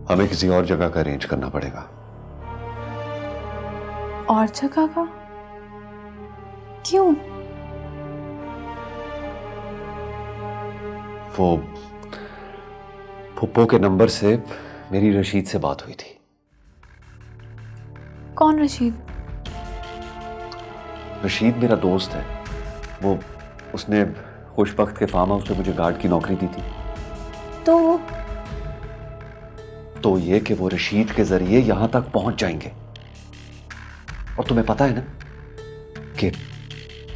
हमें किसी और जगह का अरेंज करना पड़ेगा। और जगह का? क्यों? वो फुप्पो के नंबर से मेरी रशीद से बात हुई थी। कौन रशीद? रशीद मेरा दोस्त है। वो उसने खुशबख्त के फार्म हाउस पे मुझे गार्ड की नौकरी दी थी। तो ये कि वो रशीद के जरिए यहां तक पहुंच जाएंगे। और तुम्हें पता है ना कि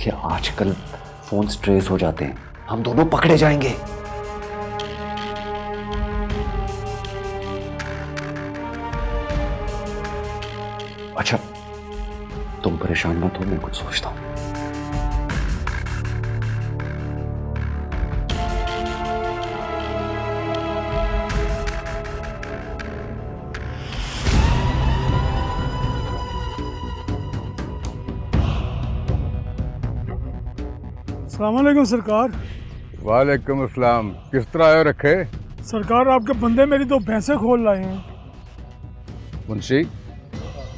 आजकल फोन ट्रेस हो जाते हैं, हम दोनों पकड़े जाएंगे। अच्छा तुम परेशान मत हो, मैं कुछ सोचता हूं। अस्सलामुअलैकुम सरकार। वालेकुम अस्सलाम। किस तरह आयो रखे? सरकार आपके बंदे मेरी 2 भैंसें खोल लाए हैं। मुंशी,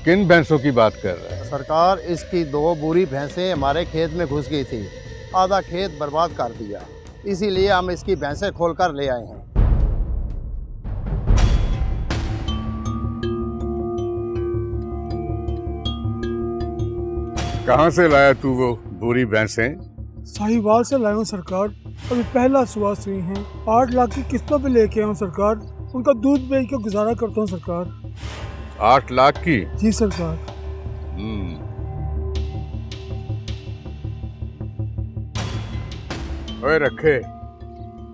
किन भैंसों की बात कर रहा है? सरकार, इसकी 2 बुरी भैंसें हमारे खेत में घुस गई थी, आधा खेत बर्बाद कर दिया, इसीलिए हम इसकी भैंसें खोलकर ले आए हैं। कहाँ से लाया तू वो बुरी भैंसें? साहिवाल से लाए हूँ सरकार, अभी पहला सुबह हुई हैं। 8 लाख की किस्तों पे लेके आया हूँ सरकार, उनका दूध बेच के गुजारा करता हूँ सरकार। 8 लाख की? जी सरकार। ओए रखे,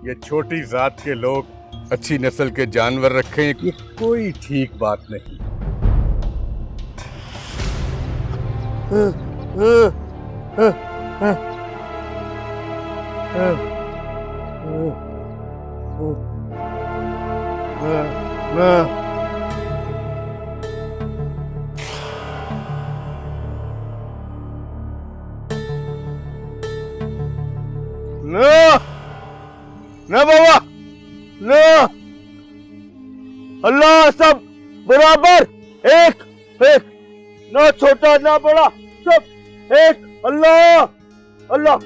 ये छोटी जात के लोग अच्छी नस्ल के जानवर रखें, ये कोई ठीक बात नहीं। ना बाबा, ना, अल्लाह सब बराबर, एक एक, ना छोटा ना बड़ा, सब एक, अल्लाह अल्लाह।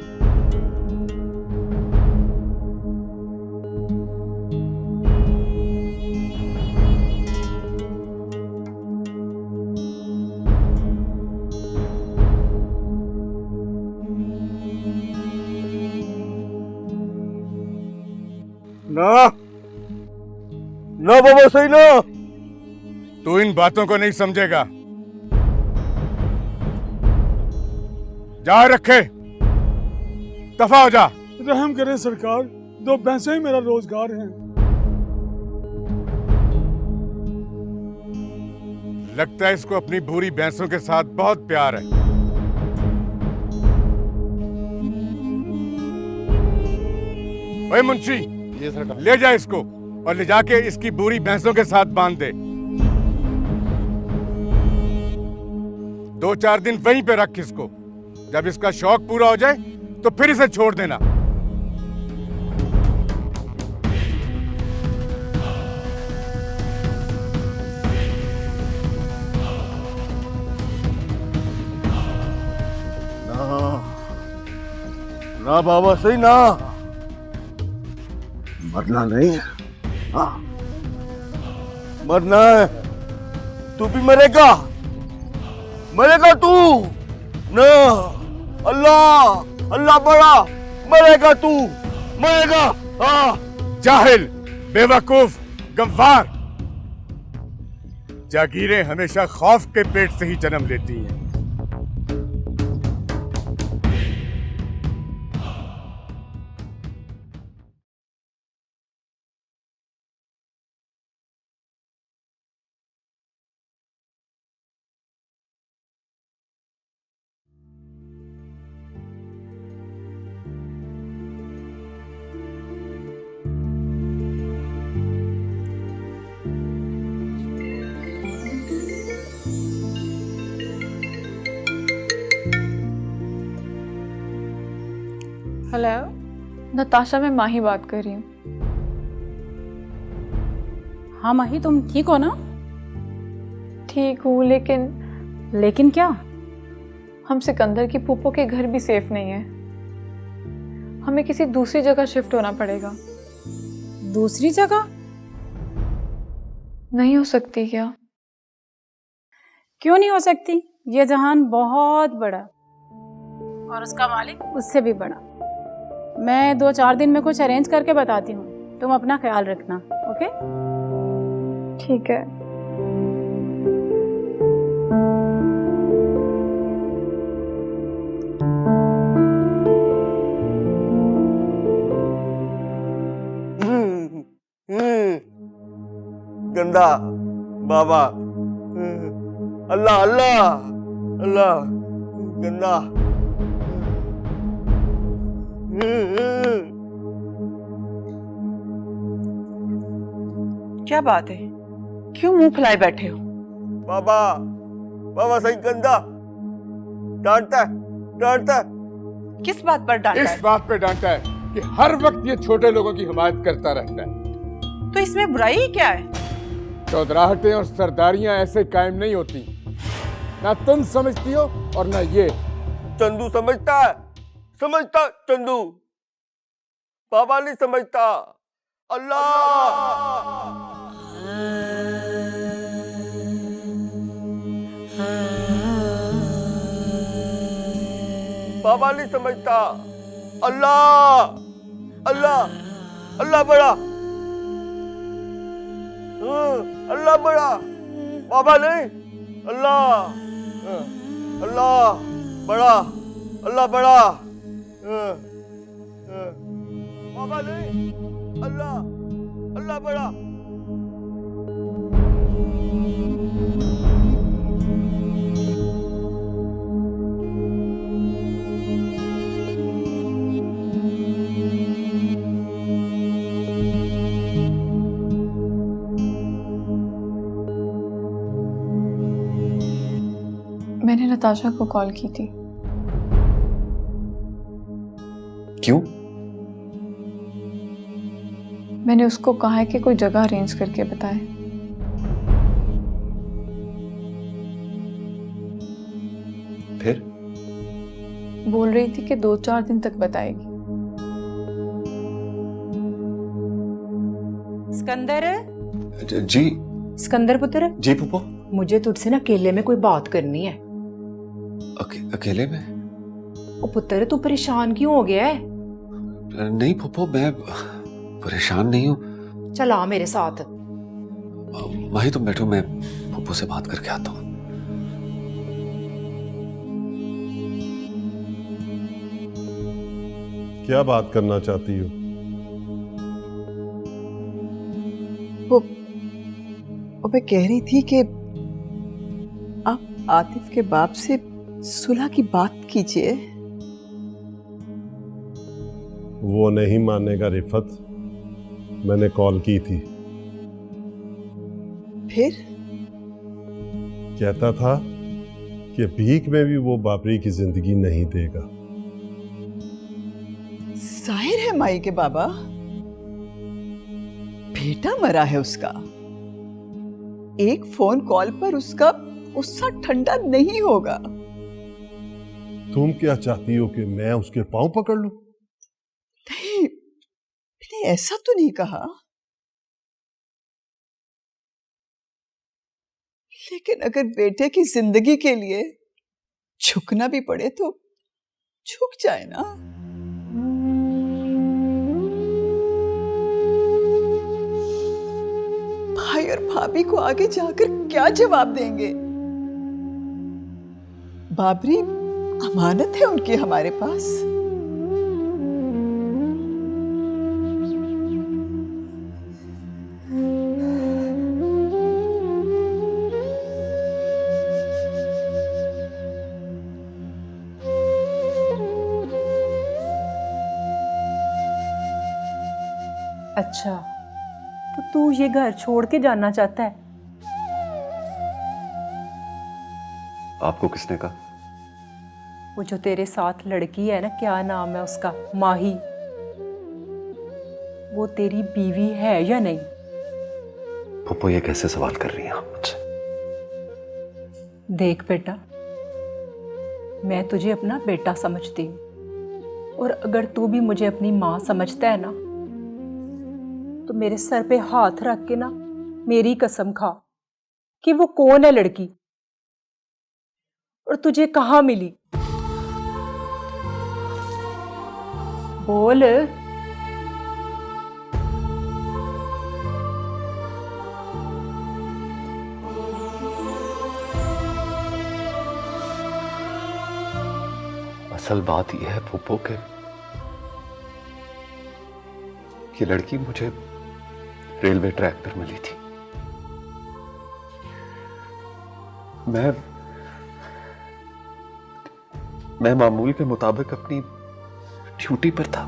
ना ना बाबा, सही ना। तू इन बातों को नहीं समझेगा। जा रखे, दफा हो जा। रहम करें सरकार, 2 भैंसें ही मेरा रोजगार है। लगता है इसको अपनी बुरी भैंसों के साथ बहुत प्यार है। ओए मुंशी, जी सरकार। ले जा इसको और ले जाके इसकी बुरी भैंसों के साथ बांध दे। 2-4 दिन वहीं पे रख इसको। जब इसका शौक पूरा हो जाए तो फिर इसे छोड़ देना। ना बाबा, सही ना। मरना नहीं है, हाँ मरना है। तू भी मरेगा, मरेगा तू ना। अल्लाह अल्लाह बड़ा, मरेगा तू, मरेगा। हाँ। जाहिल, बेवकूफ, गंवार। जागीरें हमेशा खौफ के पेट से ही जन्म लेती हैं। हेलो नताशा, मैं माही बात कर रही हूँ। हाँ माही, तुम ठीक हो ना? ठीक हूँ, लेकिन क्या? हम सिकंदर की फूफो के घर भी सेफ नहीं है। हमें किसी दूसरी जगह शिफ्ट होना पड़ेगा। दूसरी जगह? नहीं हो सकती क्या? क्यों नहीं हो सकती? ये जहान बहुत बड़ा और उसका मालिक उससे भी बड़ा। मैं 2-4 दिन में कुछ अरेंज करके बताती हूँ, तुम अपना ख्याल रखना। ओके? ठीक है। गंदा बाबा, अल्लाह अल्लाह अल्लाह, गंदा। क्या बात है, क्यों मुंह फुलाए बैठे हो? बाबा, बाबा सही गंदा डांटता है, डांटता है। किस बात पर डांटा इस है? बात पे डांटा है कि हर वक्त ये छोटे लोगों की हिमायत करता रहता है। तो इसमें बुराई ही क्या है? चौधराहटें और सरदारियां ऐसे कायम नहीं होती, ना तुम समझती हो और ना ये। चंदू समझता है, समझता चंदू, बाबा नहीं समझता। अल्लाह बाबा नहीं समझता। अल्लाह अल्लाह अल्लाह बड़ा, अल्लाह बड़ा, बाबा नहीं। अल्लाह अल्लाह बड़ा, अल्लाह बड़ा, बाबा नहीं। अल्लाह अल्लाह बड़ा। मैंने नताशा को कॉल की थी। क्यों? मैंने उसको कहा है कि कोई जगह अरेंज करके बताए। फिर? बोल रही थी कि 2-4 दिन तक बताएगी। सिकंदर, जी। सिकंदर पुत्र, जी फूफो। मुझे तुझसे ना अकेले में कोई बात करनी है। अकेले में? ओ पुत्र, तू परेशान क्यों हो गया है? नहीं फूफो, मैं परेशान नहीं हूँ। चल आ मेरे साथ। माही तुम बैठो, मैं फूफो से बात करके आता हूँ। क्या बात करना चाहती हो? वो मैं कह रही थी कि आप आतिफ के बाप से सुलह की बात कीजिए। वो नहीं मानेगा रिफत, मैंने कॉल की थी। फिर कहता था कि भीख में भी वो बाबरी की जिंदगी नहीं देगा। जाहिर है माई के बाबा, बेटा मरा है उसका, एक फोन कॉल पर उसका गुस्सा ठंडा नहीं होगा। तुम क्या चाहती हो कि मैं उसके पांव पकड़ लूं? नहीं, मैंने ऐसा तो नहीं कहा, लेकिन अगर बेटे की जिंदगी के लिए झुकना भी पड़े तो झुक जाए ना। भाई और भाभी को आगे जाकर क्या जवाब देंगे? बाबरी अमानत है उनकी हमारे पास। अच्छा, तो तू ये घर छोड़ के जाना चाहता है? आपको किसने कहा? वो जो तेरे साथ लड़की है ना, क्या नाम है उसका, माही, वो तेरी बीवी है या नहीं? फूफो ये कैसे सवाल कर रही हैं आप मुझसे? देख बेटा, मैं तुझे अपना बेटा समझती हूँ, और अगर तू भी मुझे अपनी माँ समझता है ना, तो मेरे सर पे हाथ रख के ना मेरी कसम खा कि वो कौन है लड़की और तुझे कहाँ मिली। बोल। असल बात यह है फूफो के ये लड़की मुझे रेलवे ट्रैक पर मिली थी। मैं मामूल के मुताबिक अपनी ड्यूटी पर था।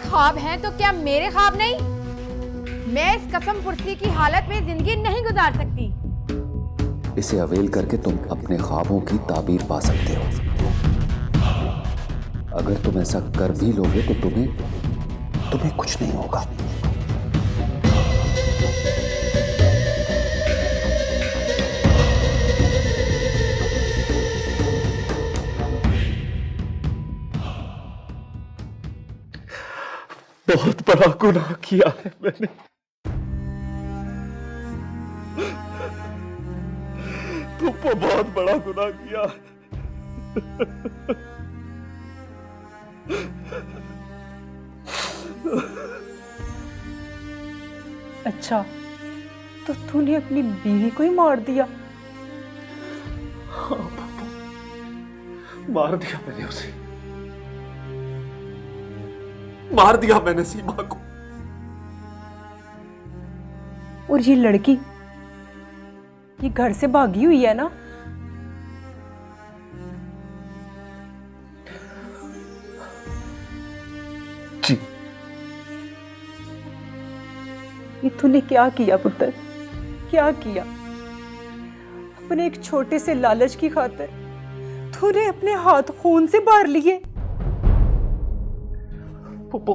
ख्वाब हैं तो क्या मेरे ख्वाब नहीं? मैं इस कसम पुर्सी की हालत में जिंदगी नहीं गुजार सकती। इसे अवेल करके तुम अपने ख्वाबों की ताबीर पा सकते हो। अगर तुम ऐसा कर भी लोगे तो तुम्हें कुछ नहीं होगा। बहुत बड़ा गुनाह किया है मैंने। तुमको बहुत बड़ा गुनाह किया। अच्छा, तो तूने अपनी बीवी को ही मार दिया? हाँ पापा, मार दिया मैंने उसे। मार दिया मैंने सीमा को। और ये लड़की ये घर से भागी हुई है ना? जी। ये तूने क्या किया पुत्र, क्या किया? अपने एक छोटे से लालच की खातिर तूने अपने हाथ खून से बार लिए। पुप्पो,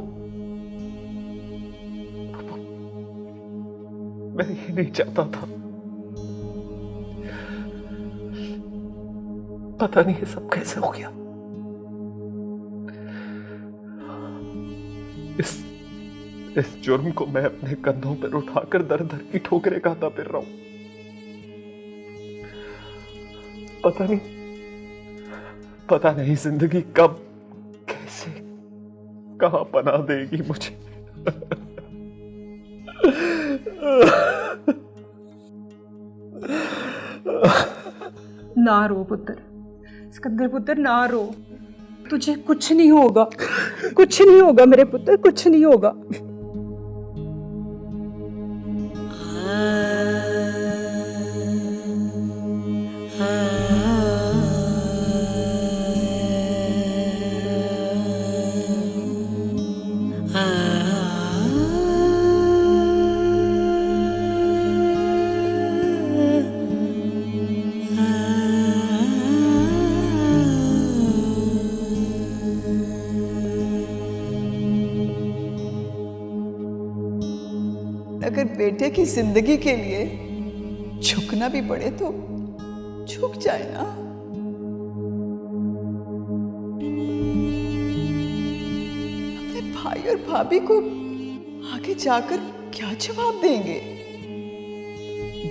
मैं ये नहीं चाहता था। पता नहीं ये सब कैसे हो गया। इस जुर्म को मैं अपने कंधों पर उठाकर दर दर की ठोकरें खाता फिर रहा हूं। पता नहीं जिंदगी कब कैसे कहां पनाह देगी मुझे। ना रो पुत्र, सिकंदर पुत्र ना रो। तुझे कुछ नहीं होगा, कुछ नहीं होगा मेरे पुत्र, कुछ नहीं होगा। अगर बेटे की जिंदगी के लिए झुकना भी पड़े तो झुक जाए ना। अपने भाई और भाभी को आगे जाकर क्या जवाब देंगे?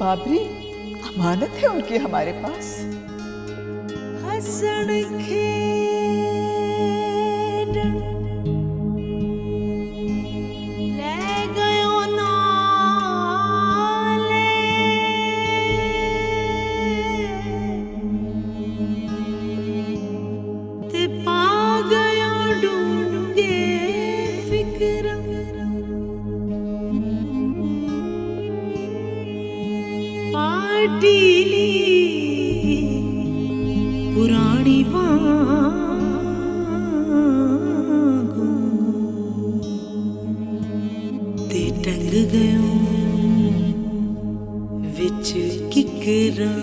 बाबरी अमानत है उनकी हमारे पास। हंसण पानी ढीली पुरानी वांगू ते टंग गयो विच किकरा।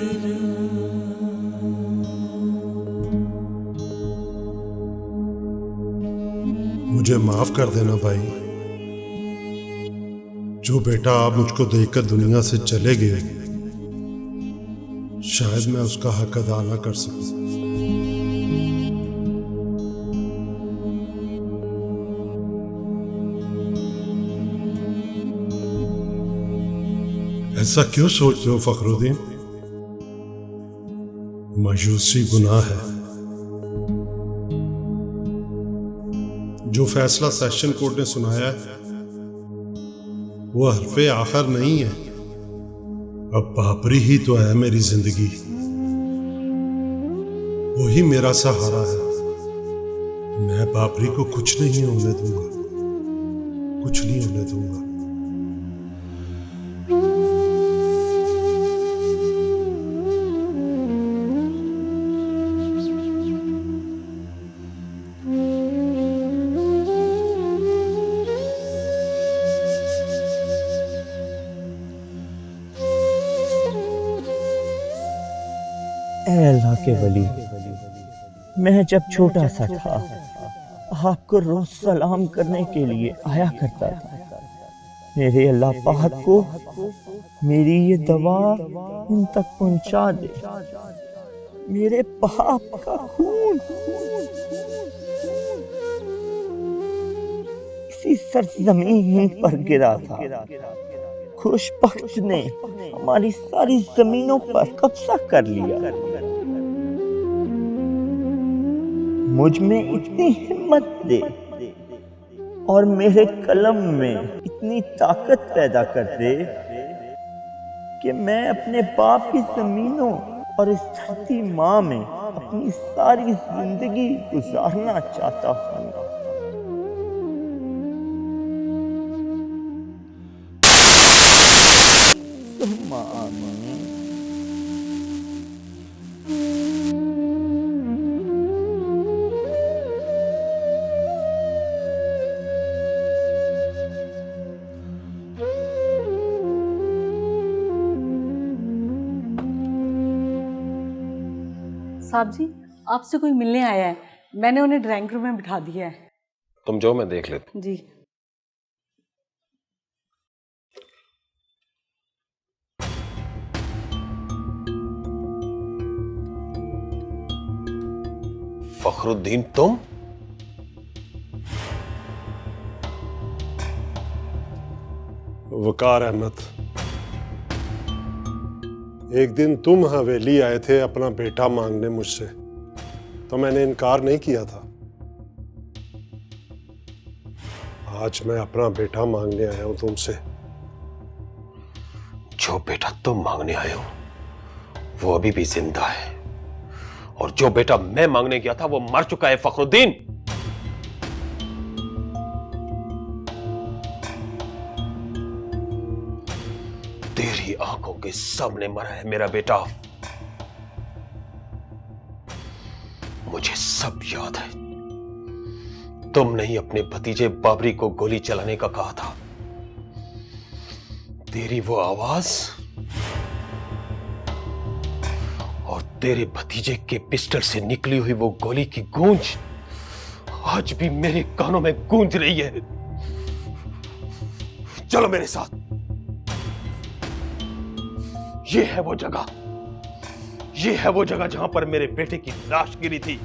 मुझे माफ कर देना भाई। जो बेटा आप मुझको देखकर दुनिया से चले गए, शायद मैं उसका हक अदा ना कर सकूं। ऐसा क्यों सोचते हो फखरुद्दीन? मायूसी गुनाह है। जो फैसला सेशन कोर्ट ने सुनाया है वो हरफे आखिर नहीं है। अब बाबरी ही तो है मेरी जिंदगी, वही मेरा सहारा है। मैं बाबरी को कुछ नहीं होने दूंगा, कुछ नहीं होने दूंगा। अल्लाह के वली, मैं जब छोटा सा था आपको रोज सलाम करने के लिए आया करता था। मेरे अल्लाह पाक को मेरी ये दवा उन तक पहुंचा दे। मेरे बाप का खून इसी सरजमीन पर गिरा था। खुशबख्त ने हमारी सारी जमीनों पर कब्जा कर लिया। मुझ में इतनी हिम्मत दे और मेरे कलम में इतनी ताकत पैदा कर दे कि मैं अपने बाप की जमीनों और इस धरती माँ में अपनी सारी जिंदगी गुजारना चाहता हूँ। साहब जी, आपसे कोई मिलने आया है। मैंने उन्हें ड्राइंग रूम में बिठा दिया है। तुम जाओ, मैं देख लेता हूं। जी। फखरुद्दीन, तुम? वकार अहमद, एक दिन तुम हवेली आए थे अपना बेटा मांगने मुझसे, तो मैंने इनकार नहीं किया था। आज मैं अपना बेटा मांगने आया हूं तुमसे। जो बेटा तुम मांगने आए हो वो अभी भी जिंदा है, और जो बेटा मैं मांगने गया था वो मर चुका है फखरुद्दीन। तेरी आंखों के सामने मरा है मेरा बेटा। मुझे सब याद है। तुमने ही अपने भतीजे बाबरी को गोली चलाने का कहा था। तेरी वो आवाज और तेरे भतीजे के पिस्टल से निकली हुई वो गोली की गूंज आज भी मेरे कानों में गूंज रही है। चलो मेरे साथ। ये है वो जगह, ये है वो जगह जहां पर मेरे बेटे की लाश गिरी थी।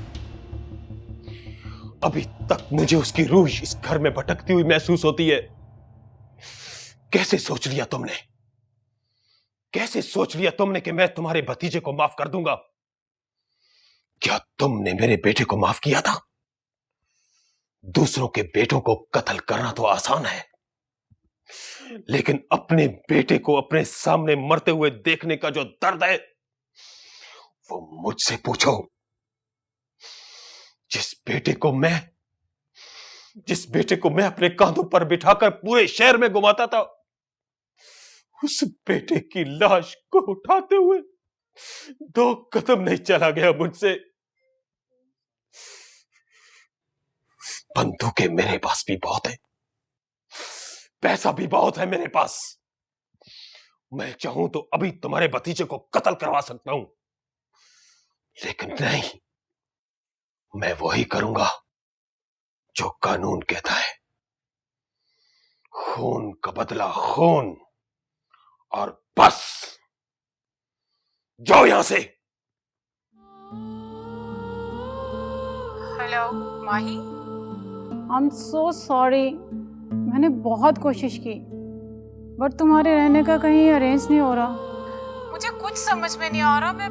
अभी तक मुझे उसकी रूह इस घर में भटकती हुई महसूस होती है। कैसे सोच लिया तुमने, कैसे सोच लिया तुमने कि मैं तुम्हारे भतीजे को माफ कर दूंगा? क्या तुमने मेरे बेटे को माफ किया था? दूसरों के बेटों को कत्ल करना तो आसान है, लेकिन अपने बेटे को अपने सामने मरते हुए देखने का जो दर्द है वो मुझसे पूछो। जिस बेटे को मैं अपने कांधों पर बिठाकर पूरे शहर में घुमाता था, उस बेटे की लाश को उठाते हुए 2 कदम नहीं चला गया मुझसे। बंदूकें मेरे पास भी बहुत है, पैसा भी बहुत है मेरे पास। मैं चाहूं तो अभी तुम्हारे भतीजे को कत्ल करवा सकता हूं, लेकिन नहीं, मैं वही करूंगा जो कानून कहता है। खून का बदला खून, और बस। जाओ यहां से। Hello Mahi, I am so sorry. मैंने बहुत कोशिश की, बट तुम्हारे रहने का कहीं अरेंज नहीं हो रहा। मुझे कुछ समझ में नहीं आ रहा, मैं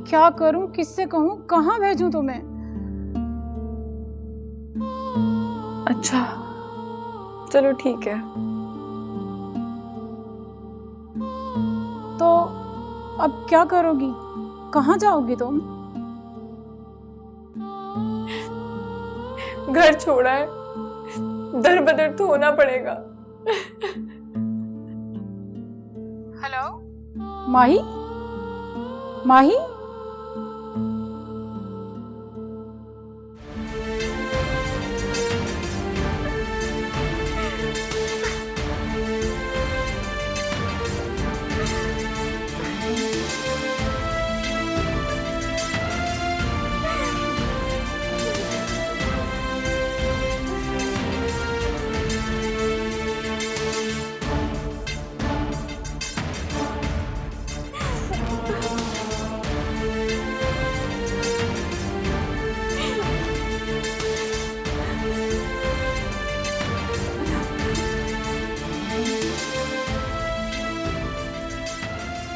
क्या करूं, किससे कहूं, कहां भेजूं तुम्हें। अच्छा चलो ठीक है। तो अब क्या करोगी, कहां जाओगी तुम? घर छोड़ा है, दर बदर तो होना पड़ेगा। हेलो माही, माही,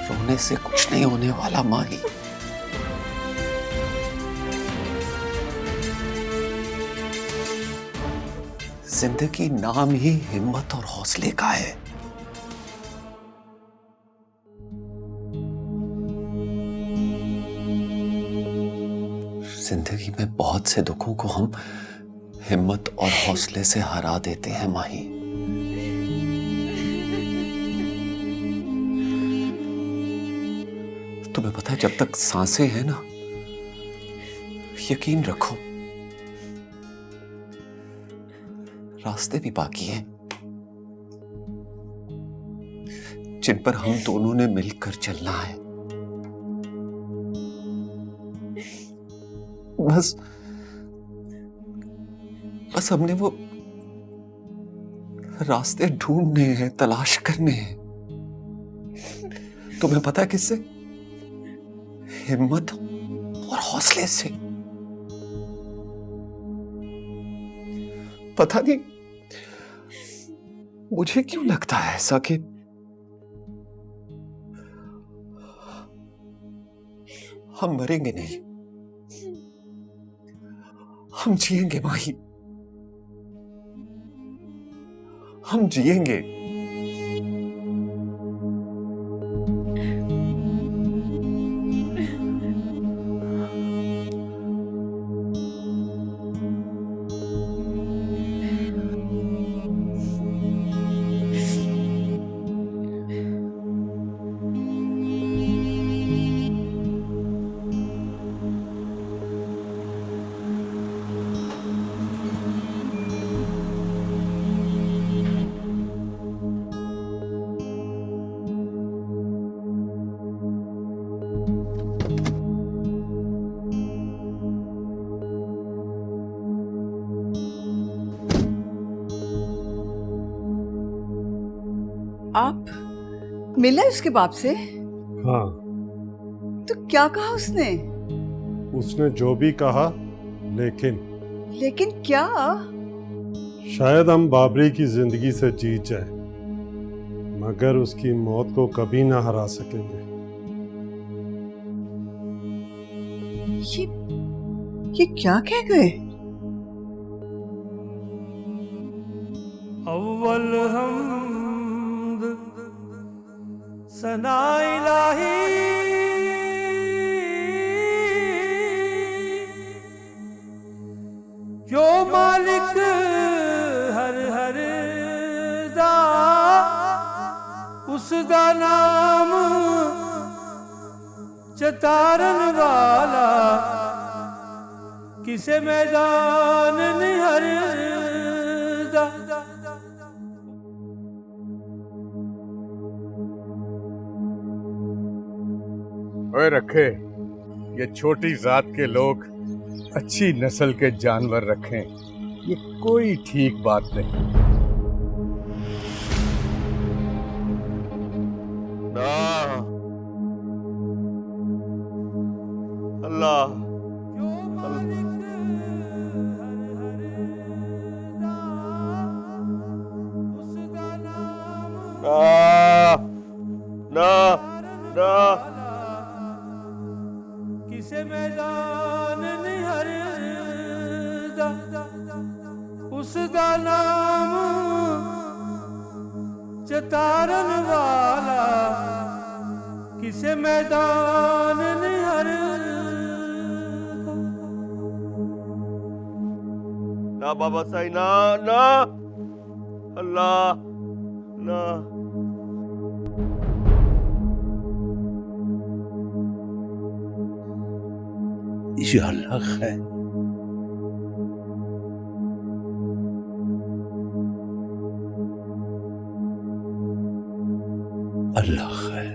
रोने से कुछ नहीं होने वाला माही। जिंदगी नाम ही हिम्मत और हौसले का है। जिंदगी में बहुत से दुखों को हम हिम्मत और हौसले से हरा देते हैं माही। तुम्हें पता है, जब तक सांसें हैं ना, यकीन रखो रास्ते भी बाकी हैं, जिन पर हम दोनों ने मिलकर चलना है। बस हमने वो रास्ते ढूंढने हैं, तलाश करने हैं। तुम्हें पता है किससे? हिम्मत और हौसले से। पता नहीं मुझे क्यों लगता है ऐसा कि हम मरेंगे नहीं, हम जिएंगे माही, हम जिएंगे। आप मिले उसके बाप से? हाँ, तो क्या कहा उसने? उसने जो भी कहा, लेकिन क्या? शायद हम बाबरी की जिंदगी से जीत जाए, मगर उसकी मौत को कभी ना हरा सकेंगे। ये क्या कह गए? अव्वल हमद सना इलाही जो मालिक हर हर दा उसका नाम चतारन वाला किसे मैदान निहरदा। ओए रखे, ये छोटी जात के लोग अच्छी नस्ल के जानवर रखें, ये कोई ठीक बात नहीं। अल्लाह ना ना किसे मैदान निहरदा। उसका नाम चतारन वाला किसे मैदान निहरदा। ना बाबा साईं, ना ना अल्लाह ना। ये अल्लाह है। अल्लाह है।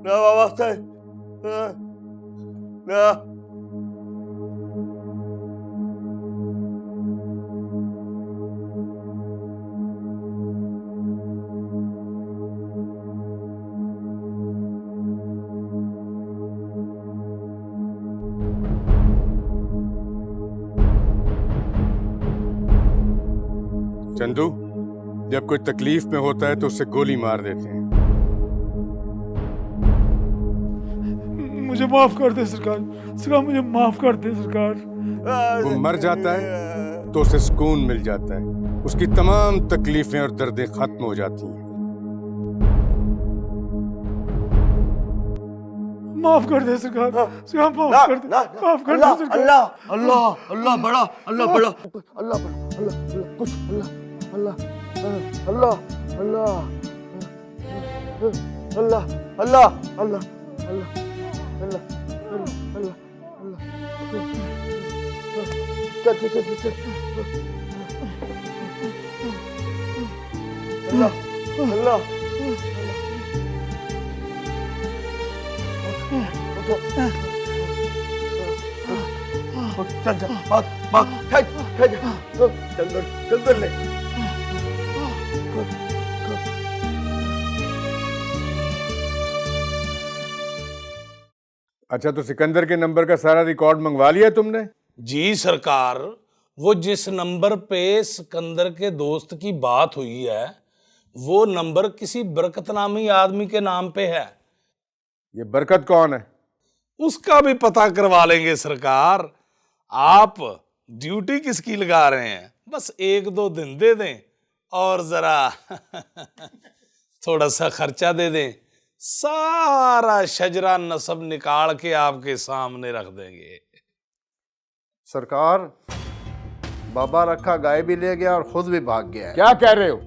ना बाबा साईं, ना ना। चंदू, जब कोई तकलीफ में होता है तो उसे गोली मार देते हैं। मुझे माफ कर दे सरकार, सरकार मुझे माफ कर दे सरकार। वो मर जाता है तो उसे सुकून मिल जाता है, उसकी तमाम तकलीफें और दर्दें खत्म हो जाती हैं। माफ कर दे सरकार, सरकार माफ कर दे, माफ कर दे सरकार। अल्लाह अल्लाह अल्लाह बड़ा, अल्लाह बड़ा, अल्लाह बड़ा, अल्लाह कुछ, अल्लाह अल्लाह अल्लाह अल्लाह अल्लाह अल्लाह अल्लाह अल्लाह अल्लाह अल्लाह चल चल चल चल अल्लाह अल्लाह चल चल भाग भाग जल्दी जल्दी ले। अच्छा, तो सिकंदर के नंबर का सारा रिकॉर्ड मंगवा लिया तुमने? जी सरकार, वो जिस नंबर पे सिकंदर के दोस्त की बात हुई है वो नंबर किसी बरकत नामी आदमी के नाम पे है। ये बरकत कौन है? उसका भी पता करवा लेंगे सरकार। आप ड्यूटी किसकी लगा रहे हैं? बस 1-2 दिन दे दें और जरा थोड़ा सा खर्चा दे दें, सारा शजरा नसब निकाल के आपके सामने रख देंगे। सरकार, बाबा रखा गाय भी ले गया और खुद भी भाग गया है। क्या कह रहे हो?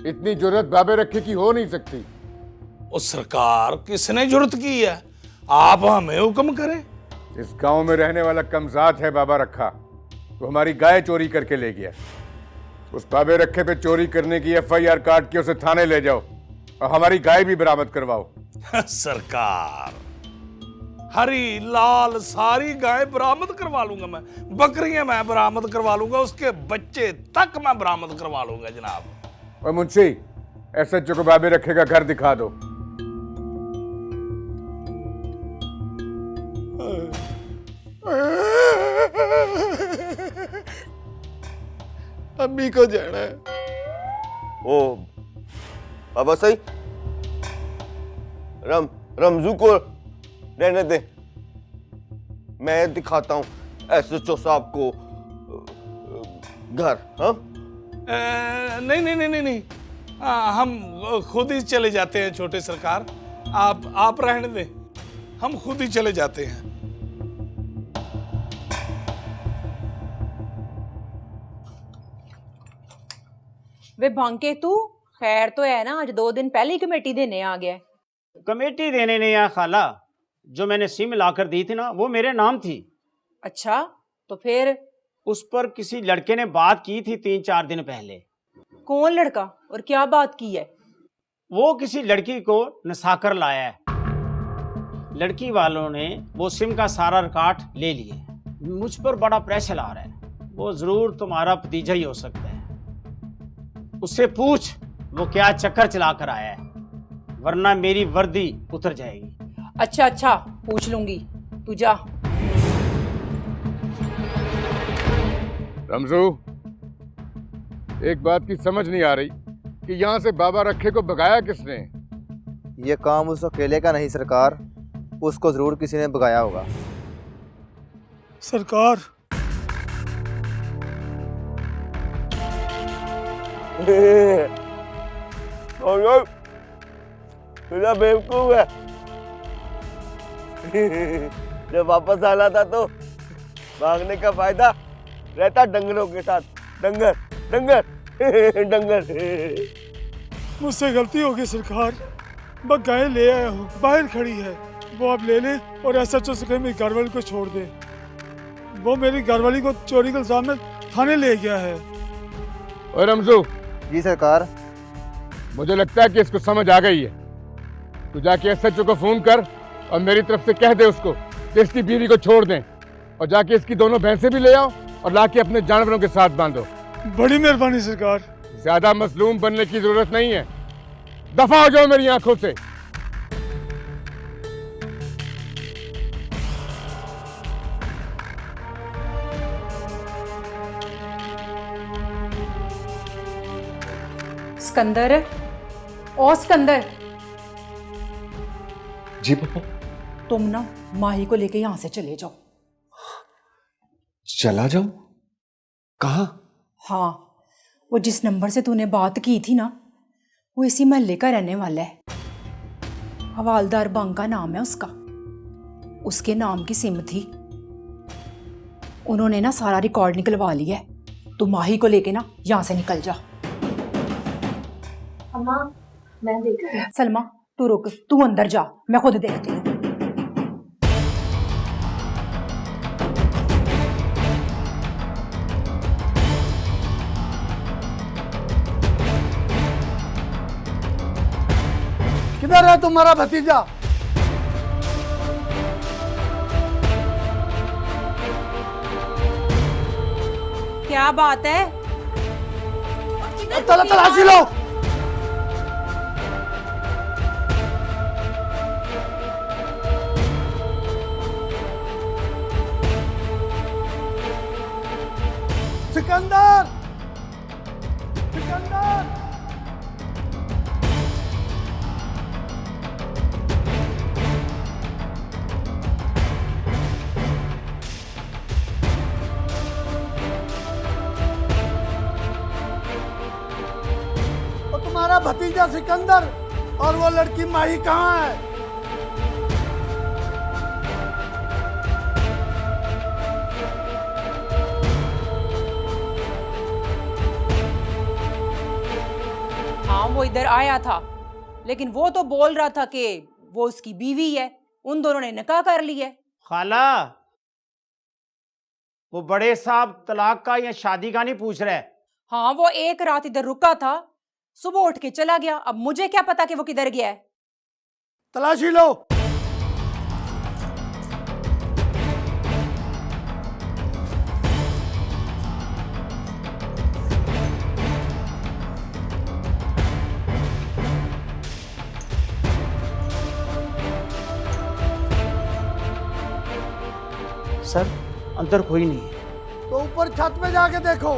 इतनी जुर्रत बाबे रखे की हो नहीं सकती। ओ सरकार, किसने जुर्रत की है? आप हमें हुक्म करें। इस गांव में रहने वाला कमजात है बाबा रखा, तो हमारी गाय चोरी करके ले गया। उस बाबे रखे पे चोरी करने की FIR काट के उसे थाने ले जाओ और हमारी गाय भी बरामद करवाओ। सरकार, हरी लाल सारी गाय बरामद करवा लूंगा मैं, बकरियां मैं बरामद करवा लूंगा, उसके बच्चे तक मैं बरामद करवा लूंगा जनाब। और मुंशी, SHO को बाबे रखे का घर दिखा दो। अम्मी को जाना है। ओ बाबा सही, रमजू को रहने दे, मैं दिखाता हूं SHO साहब को घर। हाँ नहीं नहीं नहीं नहीं नहीं, हम खुद ही चले जाते हैं छोटे सरकार, आप रहने दें, हम खुद ही चले जाते हैं। वे भांके तू खैर तो है ना, आज 2 दिन पहले ही कमेटी देने आ गया। कमेटी देने नहीं आया खाला, जो मैंने सिम लाकर दी थी ना वो मेरे नाम थी। अच्छा, तो फिर उस पर किसी लड़के ने बात की थी 3-4 दिन पहले। कौन लड़का और क्या बात की है? वो किसी लड़की को नसाकर लाया है। लड़की वालों ने वो सिम का सारा रिकॉर्ड ले लिए। मुझ पर बड़ा प्रेशर आ रहा है, वो जरूर तुम्हारा भतीजा ही हो सकता है। उससे पूछ वो क्या चक्कर चला कर आया है, वरना मेरी वर्दी उतर जाएगी। अच्छा अच्छा, पूछ लूंगी, तू जा। रमजू, एक बात की समझ नहीं आ रही कि यहाँ से बाबा रखे को भगाया किसने? ये काम उस अकेले का नहीं सरकार, उसको जरूर किसी ने भगाया होगा। सरकार बेवकूफ है। जब वापस आना था तो भागने का फायदा रहता डंगरों के साथ। डंगर डंगर डंगर। मुझसे गलती होगी सरकार, मैं गाय ले आया हूँ, बाहर खड़ी है, वो आप ले ले और SHO से कहें मेरी घरवाली को छोड़ दे। वो मेरी घरवाली को चोरी के इल्जाम में थाने ले गया है। और रमजू। जी सरकार। मुझे लगता है कि इसको समझ आ गई है। तू जाके SHO को फोन कर और मेरी तरफ से कह दे उसको कि इसकी बीवी को छोड़ दें, और जाके इसकी दोनों भैंसें भी ले आओ और लाके अपने जानवरों के साथ बांधो। बड़ी मेहरबानी सरकार। ज्यादा मसलूम बनने की जरूरत नहीं है, दफा हो जाओ मेरी आंखों से। सिकंदर, ओ सिकंदर। जी पापा। तुम ना माही को लेके यहां से चले जाओ। चला जाऊं? कहाँ? हाँ, वो जिस नंबर से तूने बात की थी ना, वो इसी महल्ले का रहने वाला है। हवालदार बांका नाम है उसका। उसके नाम की सिम थी। उन्होंने ना सारा रिकॉर्ड निकलवा लिया है। तू माही को लेके ना यहां से निकल जा। अम्मा, मैं देखती हूँ। सलमा, तू रुक, तू अंदर जा, मैं खुद देखती हूँ। किधर है तुम्हारा भतीजा? क्या बात है? तलाशी लो। सिकंदर, सिकंदर। और तुम्हारा भतीजा सिकंदर और वो लड़की माही कहाँ है? हाँ, वो इधर आया था, लेकिन वो तो बोल रहा था कि वो उसकी बीवी है, उन दोनों ने निकाह कर लिया। खाला, वो बड़े साहब तलाक का या शादी का नहीं पूछ रहे। हाँ, वो एक रात इधर रुका था, सुबह उठ के चला गया। अब मुझे क्या पता कि वो किधर गया है। तलाशी लो। सर, अंदर कोई नहीं है। तो ऊपर छत पे जाके देखो।